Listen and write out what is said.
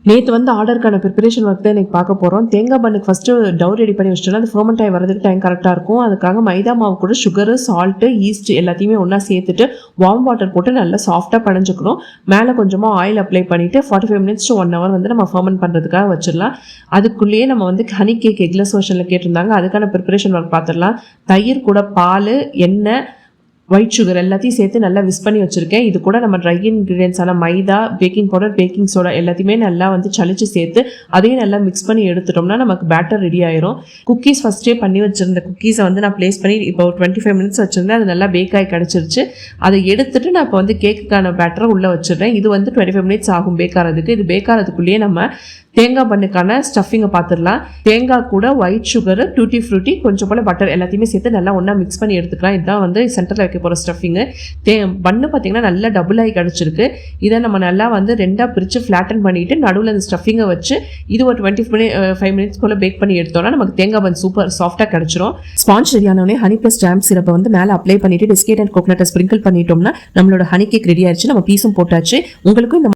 நேற்று வந்து ஆர்டருக்கான preparation work தான் எனக்கு பார்க்க போகிறோம். தேங்காய் பண்ணுக்கு ஃபஸ்ட்டு டவ் ரெடி பண்ணி வச்சிட்டோம்னா அது ஃபர்மெண்ட் ஆகி வரதுக்கு டைம் கரெக்டாக இருக்கும். அதுக்காக மைதா மாவு கூட சுகரு, சால்ட்டு, ஈஸ்ட் எல்லாத்தையுமே ஒன்றா சேர்த்துட்டு வார்ம் வாட்டர் போட்டு நல்லா சாஃப்டாக பனைஞ்சிக்கணும். மேலே கொஞ்சமாக ஆயில் அப்ளை பண்ணிவிட்டு 45 minutes to 1 hour வந்து நம்ம ஃபர்மெண்ட் பண்ணுறதுக்காக வச்சிடலாம். அதுக்குள்ளேயே நம்ம வந்து ஹனி கேக் எக்லெஸ் வெர்ஷனில் கேட்டிருந்தாங்க. அதுக்கான ப்ரிப்பரேஷன் ஒர்க் பார்த்துடலாம். தயிர் கூட பால், எண்ணெய், ஒயிட் சுகர் எல்லாத்தையும் சேர்த்து நல்லா விஸ் பண்ணி வச்சுருக்கேன். இது கூட நம்ம ட்ரை இன்க்ரீடியன்ஸான மைதா, பேக்கிங் பவுடர், பேக்கிங் சோடா எல்லாத்தையுமே நல்லா வந்து சளிச்சு சேர்த்து அதையும் நல்லா மிக்ஸ் பண்ணி எடுத்துட்டோம்னா நமக்கு பேட்டர் ரெடி ஆயிரும். குக்கீஸ் ஃபஸ்ட்டே பண்ணி வச்சுருந்த குக்கீஸை வந்து நான் ப்ளேஸ் பண்ணி இப்போ 25 minutes வச்சுருந்தேன். அது நல்லா பேக் ஆகி கிடச்சிருச்சு. அதை எடுத்துட்டு நான் இப்போ வந்து கேக்குக்கான பேட்டரை உள்ளே வச்சிடுறேன். இது வந்து 25 minutes ஆகும் பேக் ஆகிறதுக்கு. இது பேக் ஆகிறதுக்குள்ளேயே நம்ம தேங்காய் பண்ணுக்கான ஸ்டஃபிங்கை பார்த்துடலாம். தேங்காய் கூட ஒயிட் சுகரு, டூட்டி ஃப்ரூட்டி, கொஞ்சம் போல் பட்டர் எல்லாத்தையுமே சேர்த்து நல்லா ஒன்றா மிக்ஸ் பண்ணி எடுத்துக்கலாம். இதுதான் வந்து சென்டரில் வைக்க போகிற ஸ்டஃபிங்கு. பண்ணு பார்த்திங்கன்னா நல்லா டபுள் ஆகி கிடச்சிருக்கு. இதை நம்ம நல்லா வந்து ரெண்டாக பிரித்து ஃப்ளாட்டன் பண்ணிவிட்டு நடுவில் அந்த ஸ்டஃபிங்கை வச்சு இது ஒரு 25 minutes போல் பேக் பண்ணி எடுத்தோம்னா நமக்கு தேங்காய் பன் சூப்பர் சாஃப்டாக கிடச்சிரும். ஸ்பாஞ்ச் ரெடியானோடனே ஹனி ப்ளஸ் ஜாம் சிரப்பை வந்து மேலே அப்ளை பண்ணிவிட்டு பிஸ்கெட் அண்ட் கோகனட்டை ஸ்ப்ரிங்கிள் பண்ணிட்டோம்னா நம்மளோட ஹனி கேக் ரெடி ஆயிடுச்சு. நம்ம பீஸும் போட்டாச்சு. உங்களுக்கும் இந்த